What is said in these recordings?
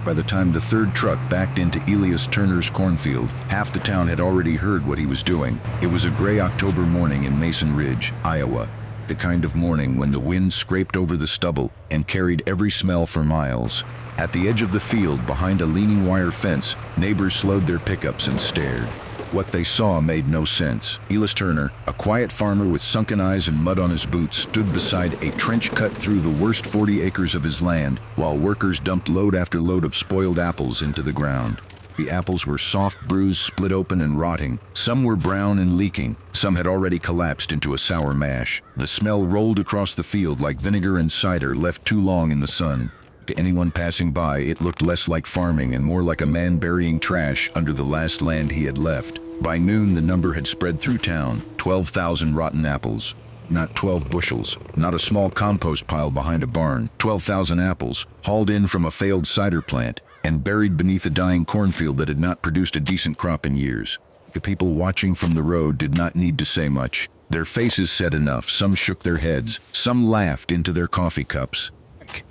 By the time the third truck backed into Elias Turner's cornfield, half the town had already heard what he was doing. It was a gray October morning in Mason Ridge, Iowa. The kind of morning when the wind scraped over the stubble and carried every smell for miles. At the edge of the field, behind a leaning wire fence, neighbors slowed their pickups and stared. What they saw made no sense. Elias Turner, a quiet farmer with sunken eyes and mud on his boots, stood beside a trench cut through the worst 40 acres of his land, while workers dumped load after load of spoiled apples into the ground. The apples were soft, bruised, split open and rotting. Some were brown and leaking. Some had already collapsed into a sour mash. The smell rolled across the field like vinegar and cider left too long in the sun. To anyone passing by, it looked less like farming and more like a man burying trash under the last land he had left. By noon, the number had spread through town, 12,000 rotten apples. Not 12 bushels, not a small compost pile behind a barn. 12,000 apples, hauled in from a failed cider plant and buried beneath a dying cornfield that had not produced a decent crop in years. The people watching from the road did not need to say much. Their faces said enough. Some shook their heads. Some laughed into their coffee cups.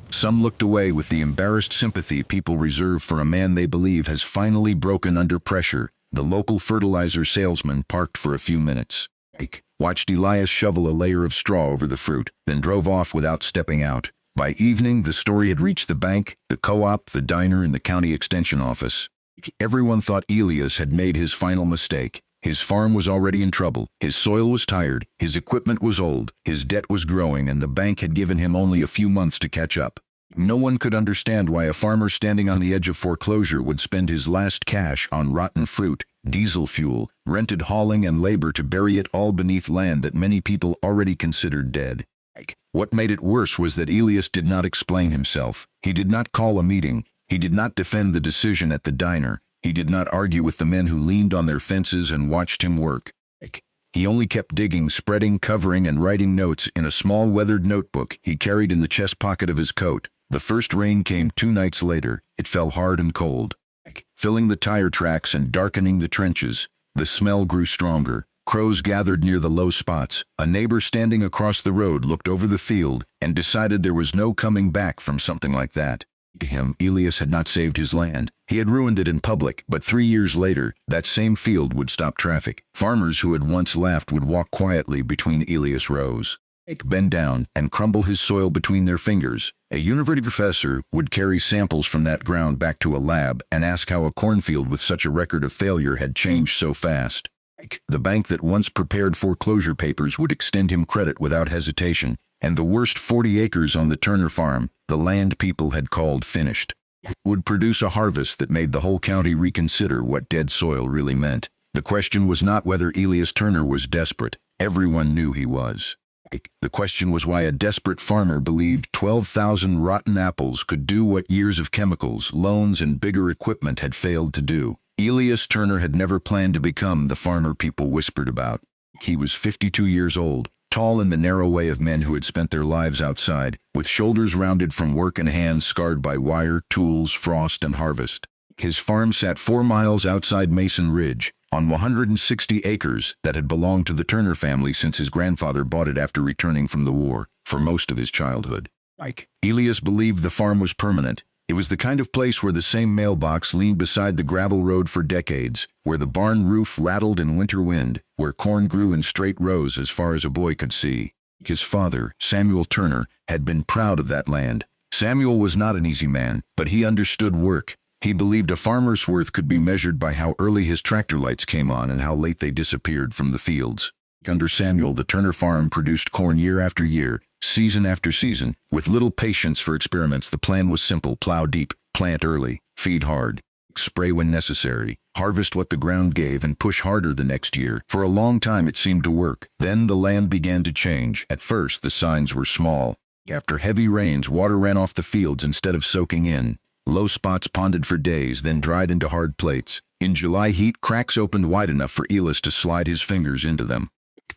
Some looked away with the embarrassed sympathy people reserve for a man they believe has finally broken under pressure. The local fertilizer salesman parked for a few minutes. Watched Elias shovel a layer of straw over the fruit, then drove off without stepping out. By evening, the story had reached the bank, the co-op, the diner, and the county extension office. Everyone thought Elias had made his final mistake. His farm was already in trouble. His soil was tired. His equipment was old. His debt was growing, and the bank had given him only a few months to catch up. No one could understand why a farmer standing on the edge of foreclosure would spend his last cash on rotten fruit, diesel fuel, rented hauling, and labor to bury it all beneath land that many people already considered dead. What made it worse was that Elias did not explain himself. He did not call a meeting. He did not defend the decision at the diner. He did not argue with the men who leaned on their fences and watched him work. He only kept digging, spreading, covering, and writing notes in a small weathered notebook he carried in the chest pocket of his coat. The first rain came 2 nights later. It fell hard and cold, filling the tire tracks and darkening the trenches. The smell grew stronger. Crows gathered near the low spots. A neighbor standing across the road looked over the field and decided there was no coming back from something like that. To him, Elias had not saved his land. He had ruined it in public, but 3 years later, that same field would stop traffic. Farmers who had once laughed would walk quietly between Elias' rows, bend down, and crumble his soil between their fingers. A university professor would carry samples from that ground back to a lab and ask how a cornfield with such a record of failure had changed so fast. The bank that once prepared foreclosure papers would extend him credit without hesitation, and the worst 40 acres on the Turner farm, the land people had called finished, would produce a harvest that made the whole county reconsider what dead soil really meant. The question was not whether Elias Turner was desperate. Everyone knew he was. The question was why a desperate farmer believed 12,000 rotten apples could do what years of chemicals, loans, and bigger equipment had failed to do. Elias Turner had never planned to become the farmer people whispered about. He was 52 years old, tall in the narrow way of men who had spent their lives outside, with shoulders rounded from work and hands scarred by wire, tools, frost, and harvest. His farm sat 4 miles outside Mason Ridge, on 160 acres that had belonged to the Turner family since his grandfather bought it after returning from the war, for most of his childhood. Elias believed the farm was permanent. It was the kind of place where the same mailbox leaned beside the gravel road for decades, where the barn roof rattled in winter wind, where corn grew in straight rows as far as a boy could see. His father, Samuel Turner, had been proud of that land. Samuel was not an easy man, but he understood work. He believed a farmer's worth could be measured by how early his tractor lights came on and how late they disappeared from the fields. Under Samuel, the Turner farm produced corn year after year, season after season. With little patience for experiments, the plan was simple: plow deep, plant early, feed hard, spray when necessary, harvest what the ground gave, and push harder the next year. For a long time it seemed to work. Then the land began to change. At first the signs were small. After heavy rains, water ran off the fields instead of soaking in. Low spots ponded for days, then dried into hard plates. In July heat, cracks opened wide enough for Elias to slide his fingers into them.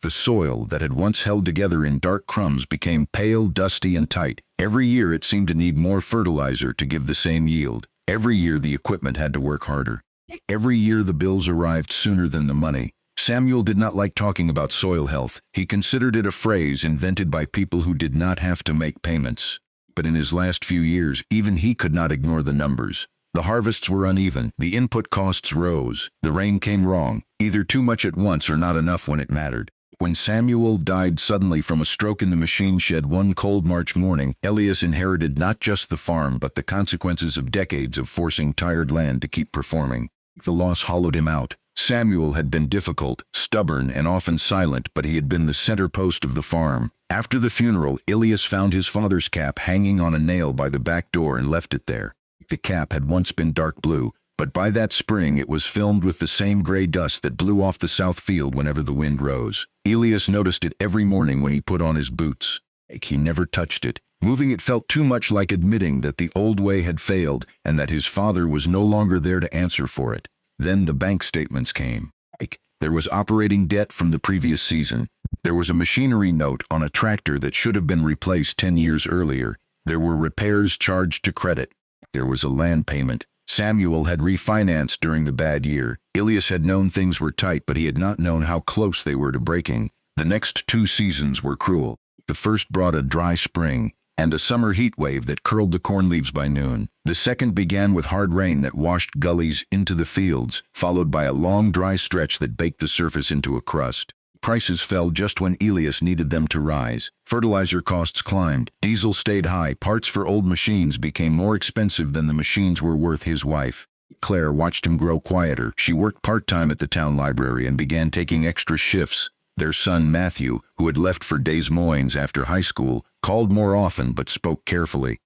The soil that had once held together in dark crumbs became pale, dusty, and tight. Every year it seemed to need more fertilizer to give the same yield. Every year the equipment had to work harder. Every year the bills arrived sooner than the money. Samuel did not like talking about soil health. He considered it a phrase invented by people who did not have to make payments. But in his last few years, even he could not ignore the numbers. The harvests were uneven, the input costs rose, the rain came wrong, either too much at once or not enough when it mattered. When Samuel died suddenly from a stroke in the machine shed one cold March morning, Elias inherited not just the farm but the consequences of decades of forcing tired land to keep performing. The loss hollowed him out. Samuel had been difficult, stubborn, and often silent, but he had been the center post of the farm. After the funeral, Elias found his father's cap hanging on a nail by the back door and left it there. The cap had once been dark blue, but by that spring it was filmed with the same gray dust that blew off the south field whenever the wind rose. Elias noticed it every morning when he put on his boots. He never touched it. Moving it felt too much like admitting that the old way had failed and that his father was no longer there to answer for it. Then the bank statements came. There was operating debt from the previous season. There was a machinery note on a tractor that should have been replaced 10 years earlier. There were repairs charged to credit. There was a land payment. Samuel had refinanced during the bad year. Elias had known things were tight, but he had not known how close they were to breaking. The next 2 seasons were cruel. The first brought a dry spring and a summer heat wave that curled the corn leaves by noon. The second began with hard rain that washed gullies into the fields, followed by a long dry stretch that baked the surface into a crust. Prices fell just when Elias needed them to rise. Fertilizer costs climbed. Diesel stayed high. Parts for old machines became more expensive than the machines were worth. His wife, Claire, watched him grow quieter. She worked part-time at the town library and began taking extra shifts. Their son, Matthew, who had left for Des Moines after high school, called more often but spoke carefully,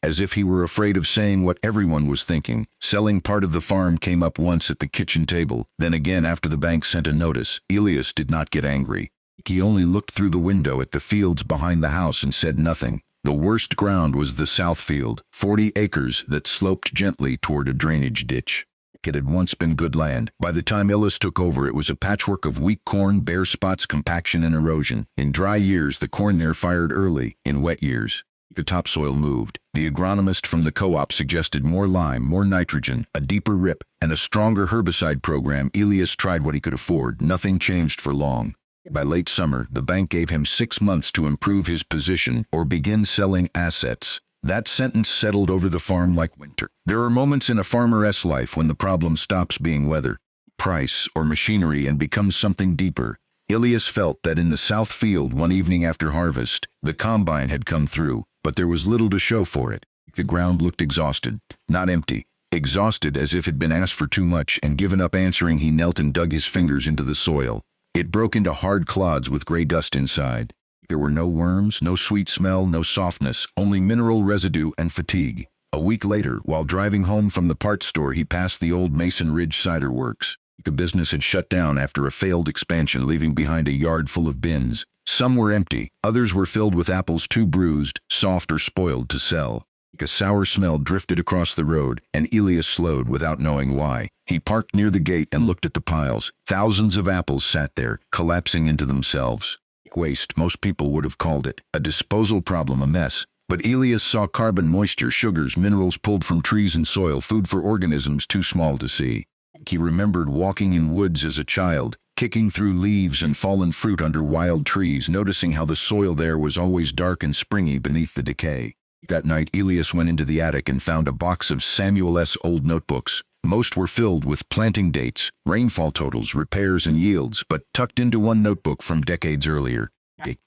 as if he were afraid of saying what everyone was thinking. Selling part of the farm came up once at the kitchen table, then again after the bank sent a notice. Elias did not get angry. He only looked through the window at the fields behind the house and said nothing. The worst ground was the south field, 40 acres that sloped gently toward a drainage ditch. It had once been good land. By the time Elias took over, it was a patchwork of weak corn, bare spots, compaction, and erosion. In dry years, the corn there fired early. In wet years, the topsoil moved. The agronomist from the co-op suggested more lime, more nitrogen, a deeper rip, and a stronger herbicide program. Elias tried what he could afford. Nothing changed for long. By late summer, the bank gave him 6 months to improve his position or begin selling assets. That sentence settled over the farm like winter. There are moments in a farmer's life when the problem stops being weather, price, or machinery and becomes something deeper. Elias felt that in the south field one evening after harvest, the combine had come through, but there was little to show for it. The ground looked exhausted, not empty. Exhausted as if it had been asked for too much and given up answering. He knelt and dug his fingers into the soil. It broke into hard clods with gray dust inside. There were no worms, no sweet smell, no softness, only mineral residue and fatigue. A week later, while driving home from the parts store, he passed the old Mason Ridge cider works. The business had shut down after a failed expansion, leaving behind a yard full of bins. Some were empty, others were filled with apples too bruised, soft, or spoiled to sell. A sour smell drifted across the road, and Elias slowed without knowing why. He parked near the gate and looked at the piles. Thousands of apples sat there, collapsing into themselves. Waste, most people would have called it. A disposal problem, a mess. But Elias saw carbon, moisture, sugars, minerals pulled from trees and soil, food for organisms too small to see. He remembered walking in woods as a child, kicking through leaves and fallen fruit under wild trees, noticing how the soil there was always dark and springy beneath the decay. That night, Elias went into the attic and found a box of Samuel's old notebooks. Most were filled with planting dates, rainfall totals, repairs, and yields, but tucked into one notebook from decades earlier.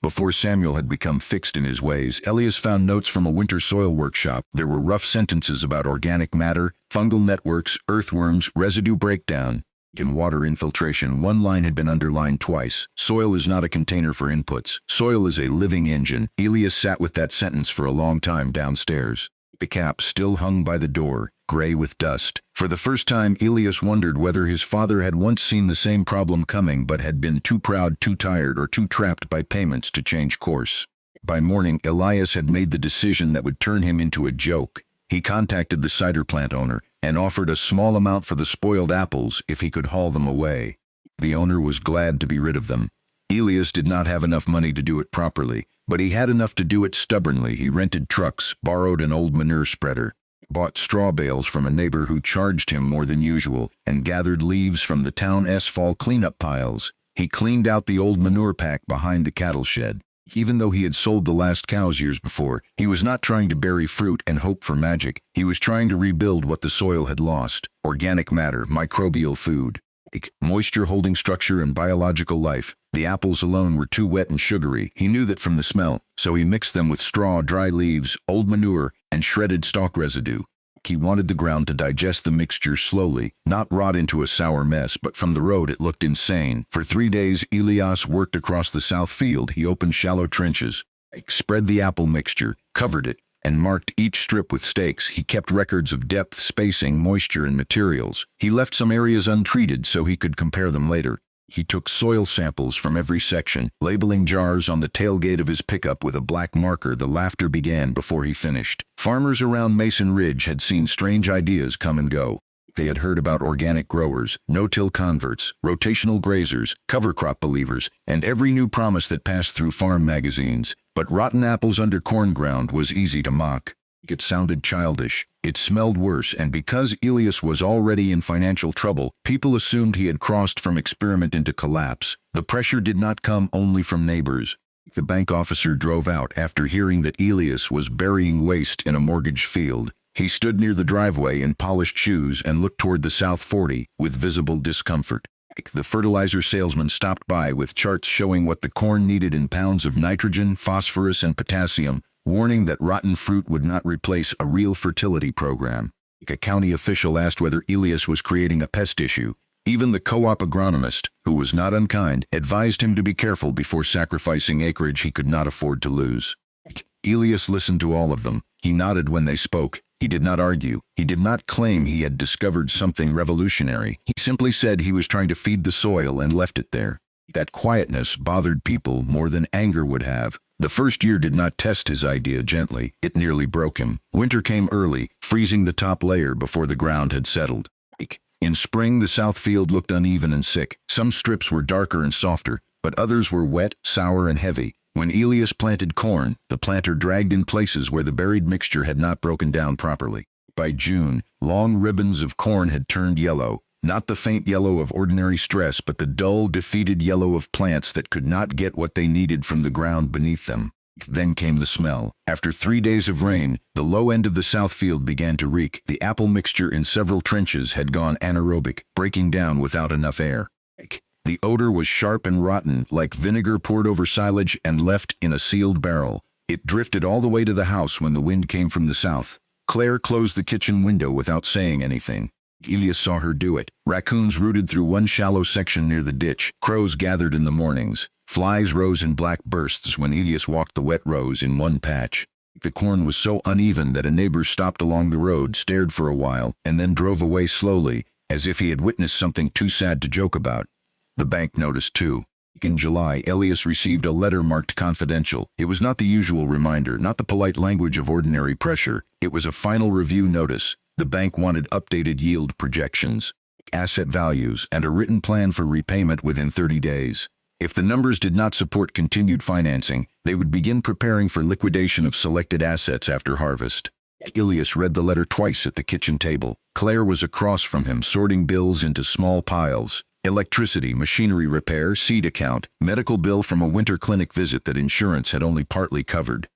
Before Samuel had become fixed in his ways, Elias found notes from a winter soil workshop. There were rough sentences about organic matter, fungal networks, earthworms, residue breakdown, and water infiltration. One line had been underlined twice. Soil is not a container for inputs. Soil is a living engine. Elias sat with that sentence for a long time downstairs. The cap still hung by the door, gray with dust. For the first time, Elias wondered whether his father had once seen the same problem coming but had been too proud, too tired, or too trapped by payments to change course. By morning, Elias had made the decision that would turn him into a joke. He contacted the cider plant owner and offered a small amount for the spoiled apples if he could haul them away. The owner was glad to be rid of them. Elias did not have enough money to do it properly, but he had enough to do it stubbornly. He rented trucks, borrowed an old manure spreader, bought straw bales from a neighbor who charged him more than usual, and gathered leaves from the town's fall cleanup piles. He cleaned out the old manure pack behind the cattle shed. Even though he had sold the last cows years before, he was not trying to bury fruit and hope for magic. He was trying to rebuild what the soil had lost: organic matter, microbial food, moisture-holding structure, and biological life. The apples alone were too wet and sugary. He knew that from the smell, so he mixed them with straw, dry leaves, old manure, and shredded stalk residue. He wanted the ground to digest the mixture slowly, not rot into a sour mess, but from the road it looked insane. For 3 days, Elias worked across the south field. He opened shallow trenches, spread the apple mixture, covered it, and marked each strip with stakes. He kept records of depth, spacing, moisture, and materials. He left some areas untreated so he could compare them later. He took soil samples from every section, labeling jars on the tailgate of his pickup with a black marker. The laughter began before he finished. Farmers around Mason Ridge had seen strange ideas come and go. They had heard about organic growers, no-till converts, rotational grazers, cover crop believers, and every new promise that passed through farm magazines. But rotten apples under corn ground was easy to mock. It sounded childish. It smelled worse, and because Elias was already in financial trouble, people assumed he had crossed from experiment into collapse. The pressure did not come only from neighbors. The bank officer drove out after hearing that Elias was burying waste in a mortgage field. He stood near the driveway in polished shoes and looked toward the South 40 with visible discomfort. The fertilizer salesman stopped by with charts showing what the corn needed in pounds of nitrogen, phosphorus, and potassium, warning that rotten fruit would not replace a real fertility program. A county official asked whether Elias was creating a pest issue. Even the co-op agronomist, who was not unkind, advised him to be careful before sacrificing acreage he could not afford to lose. Elias listened to all of them. He nodded when they spoke. He did not argue. He did not claim he had discovered something revolutionary. He simply said he was trying to feed the soil and left it there. That quietness bothered people more than anger would have. The first year did not test his idea gently. It nearly broke him. Winter came early, freezing the top layer before the ground had settled. In spring, the south field looked uneven and sick. Some strips were darker and softer, but others were wet, sour, and heavy. When Elias planted corn, the planter dragged in places where the buried mixture had not broken down properly. By June, long ribbons of corn had turned yellow, not the faint yellow of ordinary stress, but the dull, defeated yellow of plants that could not get what they needed from the ground beneath them. Then came the smell. After 3 days of rain, the low end of the south field began to reek. The apple mixture in several trenches had gone anaerobic, breaking down without enough air. The odor was sharp and rotten, like vinegar poured over silage and left in a sealed barrel. It drifted all the way to the house when the wind came from the south. Claire closed the kitchen window without saying anything. Elias saw her do it. Raccoons rooted through one shallow section near the ditch. Crows gathered in the mornings. Flies rose in black bursts when Elias walked the wet rows in one patch. The corn was so uneven that a neighbor stopped along the road, stared for a while, and then drove away slowly, as if he had witnessed something too sad to joke about. The bank noticed too. In July, Elias received a letter marked confidential. It was not the usual reminder, not the polite language of ordinary pressure. It was a final review notice. The bank wanted updated yield projections, asset values, and a written plan for repayment within 30 days. If the numbers did not support continued financing, they would begin preparing for liquidation of selected assets after harvest. Elias read the letter twice at the kitchen table. Claire was across from him, sorting bills into small piles. Electricity, machinery repair, seed account, medical bill from a winter clinic visit that insurance had only partly covered.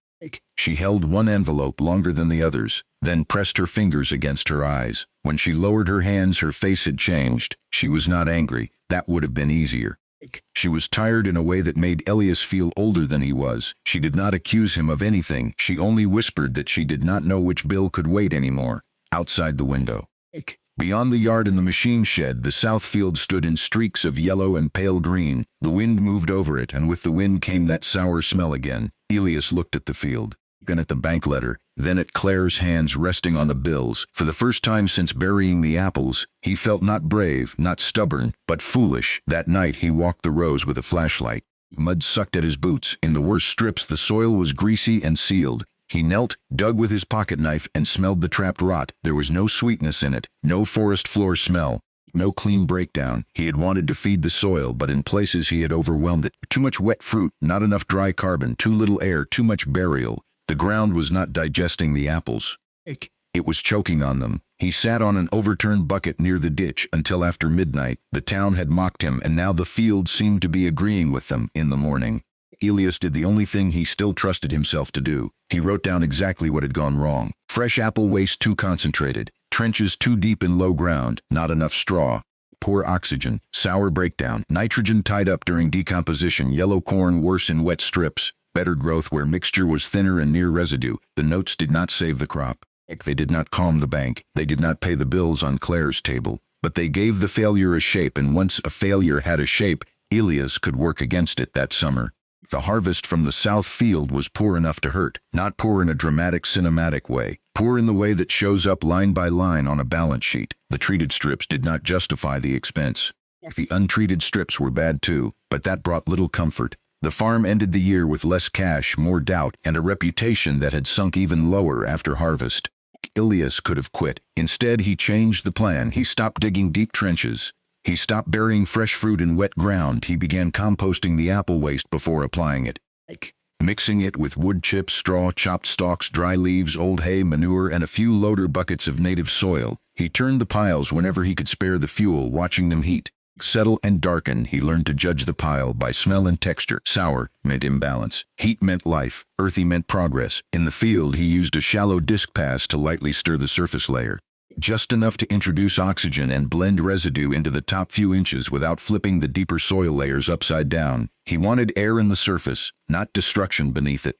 She held one envelope longer than the others, then pressed her fingers against her eyes. When she lowered her hands, her face had changed. She was not angry. That would have been easier. She was tired in a way that made Elias feel older than he was. She did not accuse him of anything. She only whispered that she did not know which bill could wait anymore. Outside the window, beyond the yard and the machine shed, the south field stood in streaks of yellow and pale green. The wind moved over it, and with the wind came that sour smell again. Elias looked at the field, then at the bank letter, then at Claire's hands resting on the bills. For the first time since burying the apples, he felt not brave, not stubborn, but foolish. That night he walked the rows with a flashlight. Mud sucked at his boots. In the worst strips, the soil was greasy and sealed. He knelt, dug with his pocket knife, and smelled the trapped rot. There was no sweetness in it, no forest floor smell, no clean breakdown. He had wanted to feed the soil, but in places he had overwhelmed it. Too much wet fruit, not enough dry carbon, too little air, too much burial. The ground was not digesting the apples. It was choking on them. He sat on an overturned bucket near the ditch until after midnight. The town had mocked him, and now the field seemed to be agreeing with them. In the morning, Elias did the only thing he still trusted himself to do. He wrote down exactly what had gone wrong. Fresh apple waste too concentrated. Trenches too deep in low ground. Not enough straw. Poor oxygen. Sour breakdown. Nitrogen tied up during decomposition. Yellow corn worse in wet strips. Better growth where mixture was thinner and near residue. The notes did not save the crop. They did not calm the bank. They did not pay the bills on Claire's table. But they gave the failure a shape, and once a failure had a shape, Elias could work against it that summer. The harvest from the south field was poor enough to hurt. Not poor in a dramatic, cinematic way. Poor in the way that shows up line by line on a balance sheet. The treated strips did not justify the expense. The untreated strips were bad too, but that brought little comfort. The farm ended the year with less cash, more doubt, and a reputation that had sunk even lower after harvest. Elias could have quit. Instead, he changed the plan. He stopped digging deep trenches. He stopped burying fresh fruit in wet ground. He began composting the apple waste before applying it. Mixing it with wood chips, straw, chopped stalks, dry leaves, old hay, manure, and a few loader buckets of native soil. He turned the piles whenever he could spare the fuel, watching them heat, settle, and darken. He learned to judge the pile by smell and texture. Sour meant imbalance. Heat meant life. Earthy meant progress. In the field, he used a shallow disc pass to lightly stir the surface layer. Just enough to introduce oxygen and blend residue into the top few inches without flipping the deeper soil layers upside down. He wanted air in the surface, not destruction beneath it.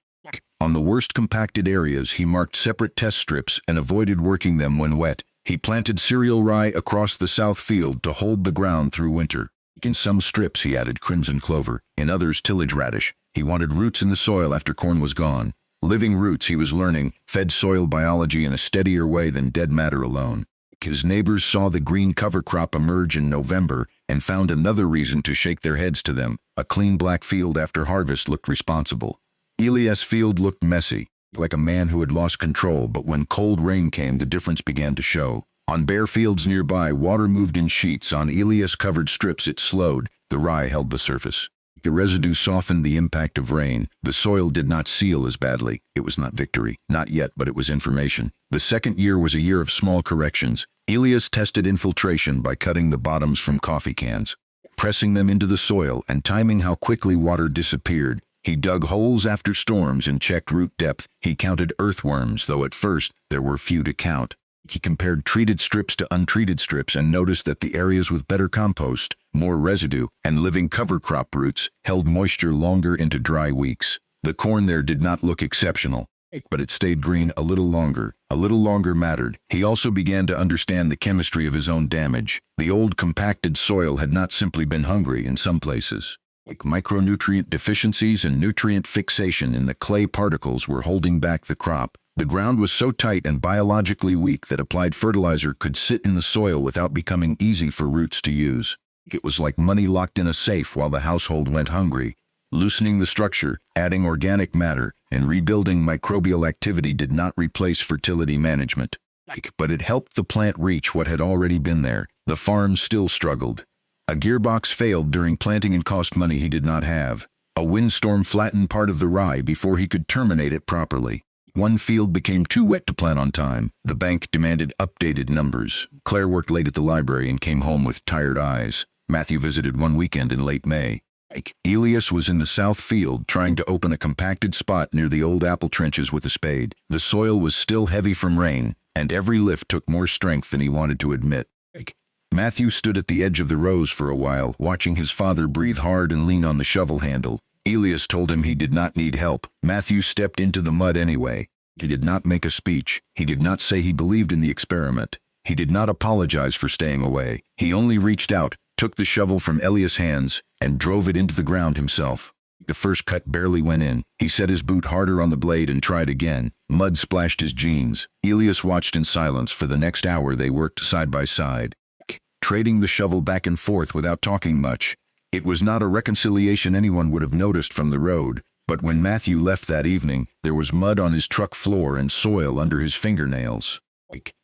On the worst compacted areas, he marked separate test strips and avoided working them when wet. He planted cereal rye across the south field to hold the ground through winter. In some strips, he added crimson clover. In others, tillage radish. He wanted roots in the soil after corn was gone. Living roots, he was learning, fed soil biology in a steadier way than dead matter alone. His neighbors saw the green cover crop emerge in November and found another reason to shake their heads to them. A clean black field after harvest looked responsible. Elias' field looked messy, like a man who had lost control, but when cold rain came, the difference began to show. On bare fields nearby, water moved in sheets. On Elias-covered strips, it slowed. The rye held the surface. The residue softened the impact of rain. The soil did not seal as badly. It was not victory. Not yet, but it was information. The second year was a year of small corrections. Elias tested infiltration by cutting the bottoms from coffee cans, pressing them into the soil, and timing how quickly water disappeared. He dug holes after storms and checked root depth. He counted earthworms, though at first there were few to count. He compared treated strips to untreated strips and noticed that the areas with better compost, more residue, and living cover crop roots held moisture longer into dry weeks. The corn there did not look exceptional, but it stayed green a little longer. A little longer mattered. He also began to understand the chemistry of his own damage. The old compacted soil had not simply been hungry in some places. Micronutrient deficiencies and nutrient fixation in the clay particles were holding back the crop. The ground was so tight and biologically weak that applied fertilizer could sit in the soil without becoming easy for roots to use. It was like money locked in a safe while the household went hungry. Loosening the structure, adding organic matter, and rebuilding microbial activity did not replace fertility management. But it helped the plant reach what had already been there. The farm still struggled. A gearbox failed during planting and cost money he did not have. A windstorm flattened part of the rye before he could terminate it properly. One field became too wet to plant on time. The bank demanded updated numbers. Claire worked late at the library and came home with tired eyes. Matthew visited one weekend in late May. Elias was in the south field trying to open a compacted spot near the old apple trenches with a spade. The soil was still heavy from rain, and every lift took more strength than he wanted to admit. Matthew stood at the edge of the rows for a while, watching his father breathe hard and lean on the shovel handle. Elias told him he did not need help. Matthew stepped into the mud anyway. He did not make a speech. He did not say he believed in the experiment. He did not apologize for staying away. He only reached out, took the shovel from Elias' hands, and drove it into the ground himself. The first cut barely went in. He set his boot harder on the blade and tried again. Mud splashed his jeans. Elias watched in silence. For the next hour they worked side by side, trading the shovel back and forth without talking much. It was not a reconciliation anyone would have noticed from the road, but when Matthew left that evening, there was mud on his truck floor and soil under his fingernails.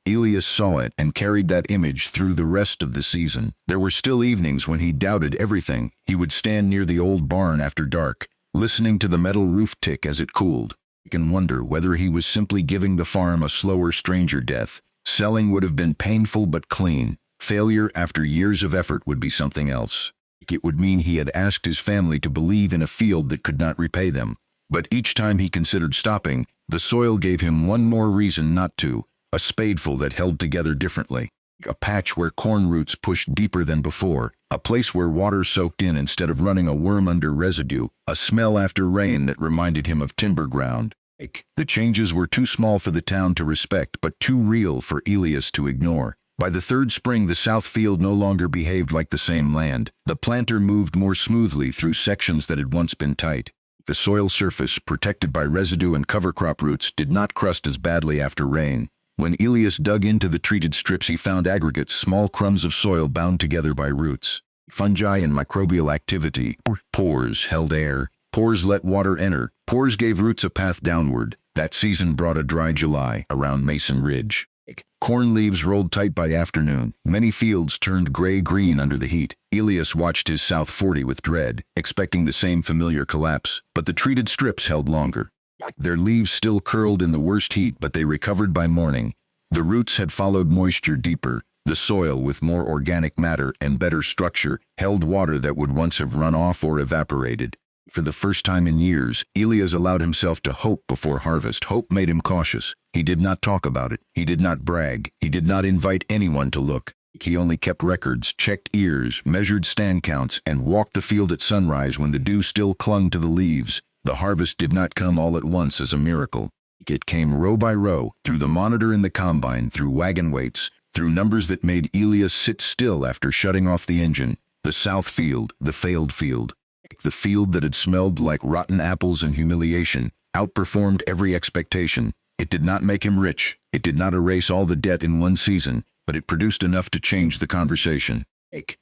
Elias saw it and carried that image through the rest of the season. There were still evenings when he doubted everything. He would stand near the old barn after dark, listening to the metal roof tick as it cooled, and wonder whether he was simply giving the farm a slower, stranger death. Selling would have been painful but clean. Failure after years of effort would be something else. It would mean he had asked his family to believe in a field that could not repay them. But each time he considered stopping, the soil gave him one more reason not to, a spadeful that held together differently. A patch where corn roots pushed deeper than before, a place where water soaked in instead of running a worm under residue, a smell after rain that reminded him of timber ground. The changes were too small for the town to respect, but too real for Elias to ignore. By the third spring, the south field no longer behaved like the same land. The planter moved more smoothly through sections that had once been tight. The soil surface, protected by residue and cover crop roots, did not crust as badly after rain. When Elias dug into the treated strips, he found aggregates, small crumbs of soil bound together by roots. Fungi and microbial activity. Pores held air. Pores let water enter. Pores gave roots a path downward. That season brought a dry July around Mason Ridge. Corn leaves rolled tight by afternoon. Many fields turned gray-green under the heat. Elias watched his South 40 with dread, expecting the same familiar collapse, but the treated strips held longer. Their leaves still curled in the worst heat, but they recovered by morning. The roots had followed moisture deeper. The soil, with more organic matter and better structure, held water that would once have run off or evaporated. For the first time in years, Elias allowed himself to hope before harvest. Hope made him cautious. He did not talk about it. He did not brag. He did not invite anyone to look. He only kept records, checked ears, measured stand counts, and walked the field at sunrise when the dew still clung to the leaves. The harvest did not come all at once as a miracle. It came row by row, through the monitor in the combine, through wagon weights, through numbers that made Elias sit still after shutting off the engine. The south field, the failed field. The field that had smelled like rotten apples and humiliation, outperformed every expectation. It did not make him rich. It did not erase all the debt in one season, but it produced enough to change the conversation.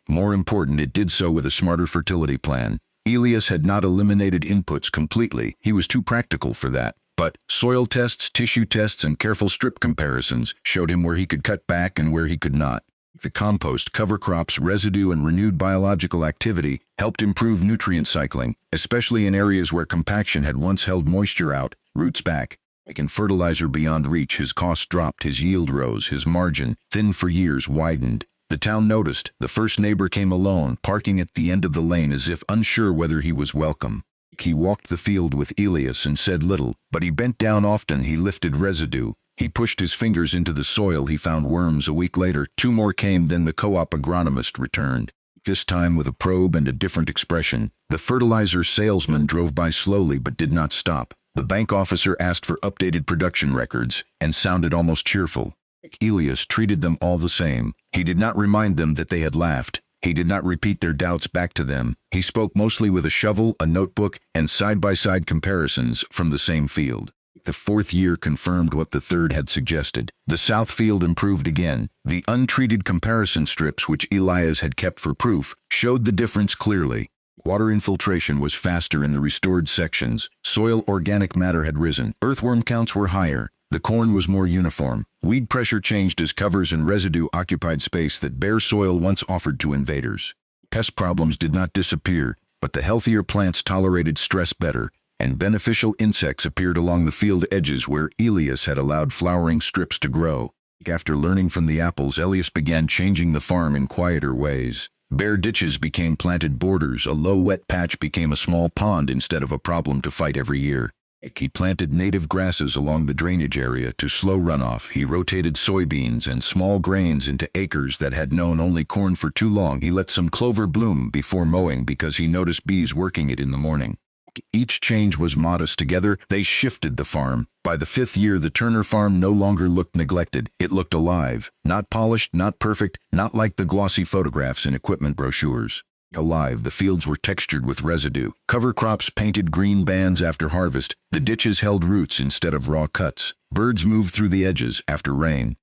More important, it did so with a smarter fertility plan. Elias had not eliminated inputs completely. He was too practical for that. But soil tests, tissue tests, and careful strip comparisons showed him where he could cut back and where he could not. The compost, cover crops, residue, and renewed biological activity helped improve nutrient cycling, especially in areas where compaction had once held moisture out, roots back. In fertilizer beyond reach, his costs dropped, his yield rose, his margin, thin for years, widened. The town noticed. The first neighbor came alone, parking at the end of the lane as if unsure whether he was welcome. He walked the field with Elias and said little, but he bent down often. He lifted residue. He pushed his fingers into the soil. He found worms. A week later, 2 more came. Then the co-op agronomist returned, this time with a probe and a different expression. The fertilizer salesman drove by slowly but did not stop. The bank officer asked for updated production records and sounded almost cheerful. Elias treated them all the same. He did not remind them that they had laughed. He did not repeat their doubts back to them. He spoke mostly with a shovel, a notebook, and side-by-side comparisons from the same field. The 4th year confirmed what the 3rd had suggested. The south field improved again. The untreated comparison strips, which Elias had kept for proof, showed the difference clearly. Water infiltration was faster in the restored sections. Soil organic matter had risen. Earthworm counts were higher. The corn was more uniform. Weed pressure changed as covers and residue occupied space that bare soil once offered to invaders. Pest problems did not disappear, but the healthier plants tolerated stress better, and beneficial insects appeared along the field edges where Elias had allowed flowering strips to grow. After learning from the apples, Elias began changing the farm in quieter ways. Bare ditches became planted borders. A low wet patch became a small pond instead of a problem to fight every year. He planted native grasses along the drainage area to slow runoff. He rotated soybeans and small grains into acres that had known only corn for too long. He let some clover bloom before mowing because he noticed bees working it in the morning. Each change was modest. Together, they shifted the farm. By the 5th year, the Turner farm no longer looked neglected. It looked alive. Not polished, not perfect, not like the glossy photographs in equipment brochures. Alive, the fields were textured with residue. Cover crops painted green bands after harvest. The ditches held roots instead of raw cuts. Birds moved through the edges after rain.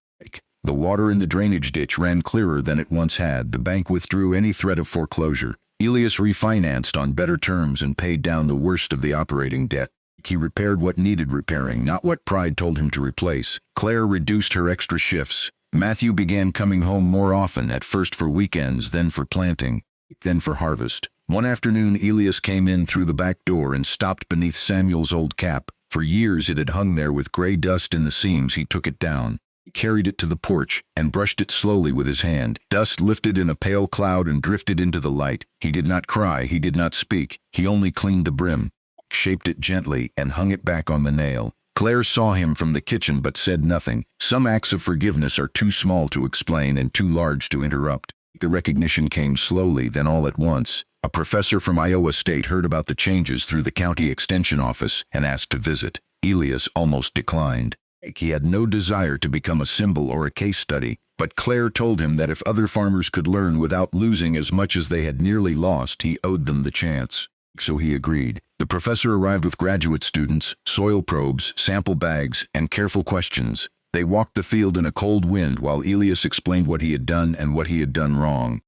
The water in the drainage ditch ran clearer than it once had. The bank withdrew any threat of foreclosure. Elias refinanced on better terms and paid down the worst of the operating debt. He repaired what needed repairing, not what pride told him to replace. Claire reduced her extra shifts. Matthew began coming home more often, at first for weekends, then for planting, then for harvest. One afternoon, Elias came in through the back door and stopped beneath Samuel's old cap. For years it had hung there with gray dust in the seams. He took it down. He carried it to the porch and brushed it slowly with his hand. Dust lifted in a pale cloud and drifted into the light. He did not cry, he did not speak. He only cleaned the brim, shaped it gently, and hung it back on the nail. Claire saw him from the kitchen but said nothing. Some acts of forgiveness are too small to explain and too large to interrupt. The recognition came slowly, then all at once. A professor from Iowa State heard about the changes through the county extension office and asked to visit. Elias almost declined. He had no desire to become a symbol or a case study, but Claire told him that if other farmers could learn without losing as much as they had nearly lost, he owed them the chance. So he agreed. The professor arrived with graduate students, soil probes, sample bags, and careful questions. They walked the field in a cold wind while Elias explained what he had done and what he had done wrong.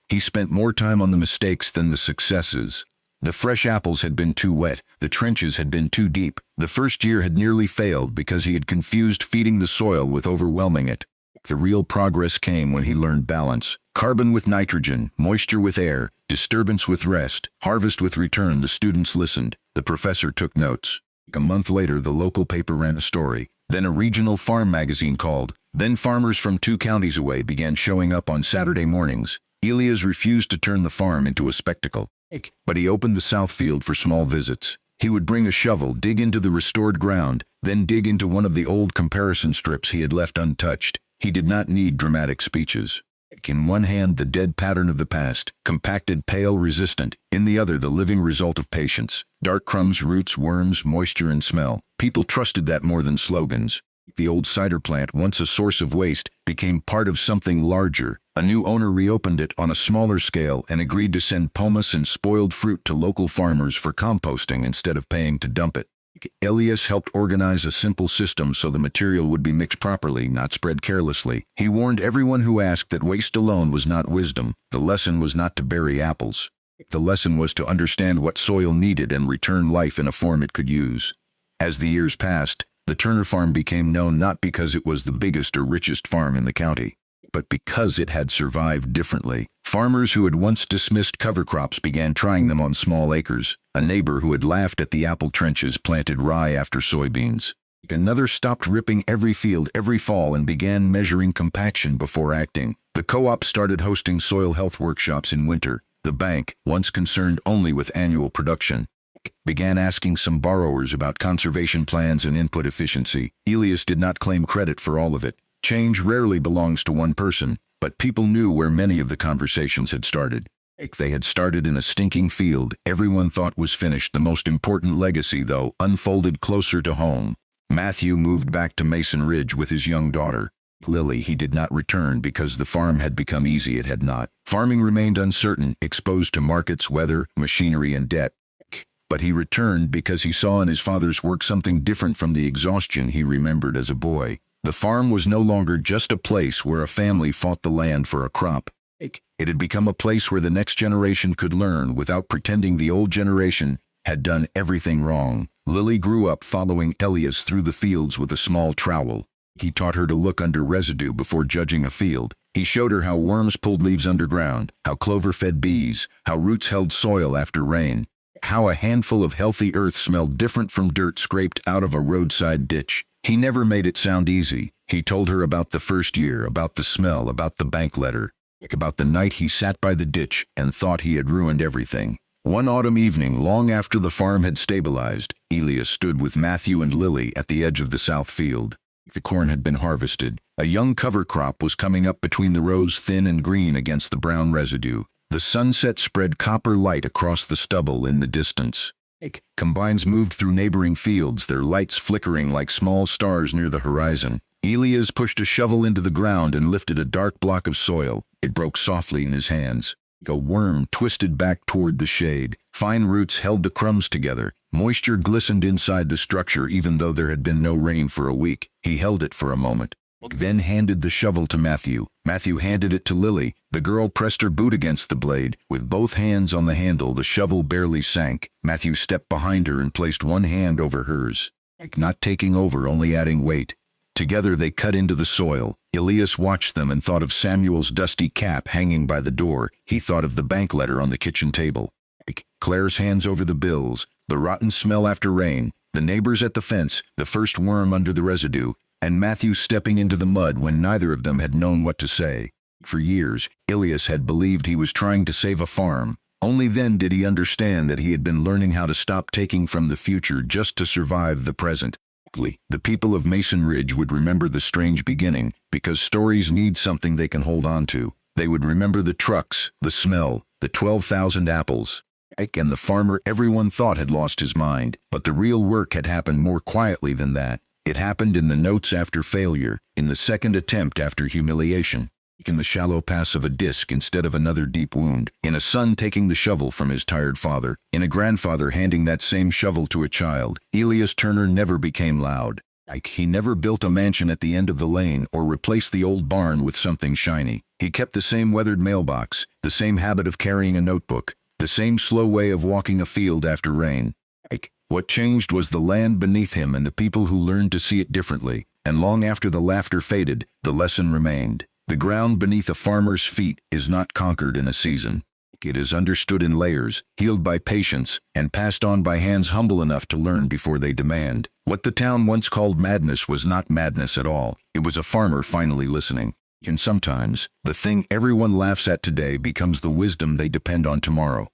He spent more time on the mistakes than the successes. The fresh apples had been too wet, the trenches had been too deep. The first year had nearly failed because he had confused feeding the soil with overwhelming it. The real progress came when he learned balance. Carbon with nitrogen, moisture with air, disturbance with rest, harvest with return. The students listened. The professor took notes. A month later, the local paper ran a story. Then a regional farm magazine called. Then farmers from 2 counties away began showing up on Saturday mornings. Elias refused to turn the farm into a spectacle, but he opened the south field for small visits. He would bring a shovel, dig into the restored ground, then dig into one of the old comparison strips he had left untouched. He did not need dramatic speeches. In one hand, the dead pattern of the past, compacted, pale, resistant. In the other, the living result of patience. Dark crumbs, roots, worms, moisture, and smell. People trusted that more than slogans. The old cider plant, once a source of waste, became part of something larger. A new owner reopened it on a smaller scale and agreed to send pomace and spoiled fruit to local farmers for composting instead of paying to dump it. Elias helped organize a simple system so the material would be mixed properly, not spread carelessly. He warned everyone who asked that waste alone was not wisdom. The lesson was not to bury apples. The lesson was to understand what soil needed and return life in a form it could use. As the years passed, the Turner farm became known not because it was the biggest or richest farm in the county, but because it had survived differently. Farmers who had once dismissed cover crops began trying them on small acres. A neighbor who had laughed at the apple trenches planted rye after soybeans. Another stopped ripping every field every fall and began measuring compaction before acting. The co-op started hosting soil health workshops in winter. The bank, once concerned only with annual production, began asking some borrowers about conservation plans and input efficiency. Elias did not claim credit for all of it. Change rarely belongs to one person, but people knew where many of the conversations had started. They had started in a stinking field everyone thought was finished. The most important legacy, though, unfolded closer to home. Matthew moved back to Mason Ridge with his young daughter, Lily. He did not return because the farm had become easy. It had not. Farming remained uncertain, exposed to markets, weather, machinery, and debt. But he returned because he saw in his father's work something different from the exhaustion he remembered as a boy. The farm was no longer just a place where a family fought the land for a crop. It had become a place where the next generation could learn without pretending the old generation had done everything wrong. Lily grew up following Elias through the fields with a small trowel. He taught her to look under residue before judging a field. He showed her how worms pulled leaves underground, how clover fed bees, how roots held soil after rain, how a handful of healthy earth smelled different from dirt scraped out of a roadside ditch. He never made it sound easy. He told her about the first year, about the smell, about the bank letter, about the night he sat by the ditch and thought he had ruined everything. One autumn evening, long after the farm had stabilized, Elias stood with Matthew and Lily at the edge of the south field. The corn had been harvested. A young cover crop was coming up between the rows, thin and green against the brown residue. The sunset spread copper light across the stubble in the distance. Combines moved through neighboring fields, their lights flickering like small stars near the horizon. Elias pushed a shovel into the ground and lifted a dark block of soil. It broke softly in his hands. A worm twisted back toward the shade. Fine roots held the crumbs together. Moisture glistened inside the structure even though there had been no rain for a week. He held it for a moment, then handed the shovel to Matthew. Matthew handed it to Lily. The girl pressed her boot against the blade. With both hands on the handle, the shovel barely sank. Matthew stepped behind her and placed one hand over hers, not taking over, only adding weight. Together they cut into the soil. Elias watched them and thought of Samuel's dusty cap hanging by the door. He thought of the bank letter on the kitchen table, Claire's hands over the bills, the rotten smell after rain, the neighbors at the fence, the first worm under the residue. and Matthew stepping into the mud when neither of them had known what to say. For years, Elias had believed he was trying to save a farm. Only then did he understand that he had been learning how to stop taking from the future just to survive the present. The people of Mason Ridge would remember the strange beginning, because stories need something they can hold on to. They would remember the trucks, the smell, the 12,000 apples, and the farmer everyone thought had lost his mind. But the real work had happened more quietly than that. It happened in the notes after failure, in the second attempt after humiliation, in the shallow pass of a disc instead of another deep wound, in a son taking the shovel from his tired father, in a grandfather handing that same shovel to a child. Elias Turner never became loud. He never built a mansion at the end of the lane or replaced the old barn with something shiny. He kept the same weathered mailbox, the same habit of carrying a notebook, the same slow way of walking a field after rain. What changed was the land beneath him and the people who learned to see it differently. And long after the laughter faded, the lesson remained. The ground beneath a farmer's feet is not conquered in a season. It is understood in layers, healed by patience, and passed on by hands humble enough to learn before they demand. What the town once called madness was not madness at all. It was a farmer finally listening. And sometimes, the thing everyone laughs at today becomes the wisdom they depend on tomorrow.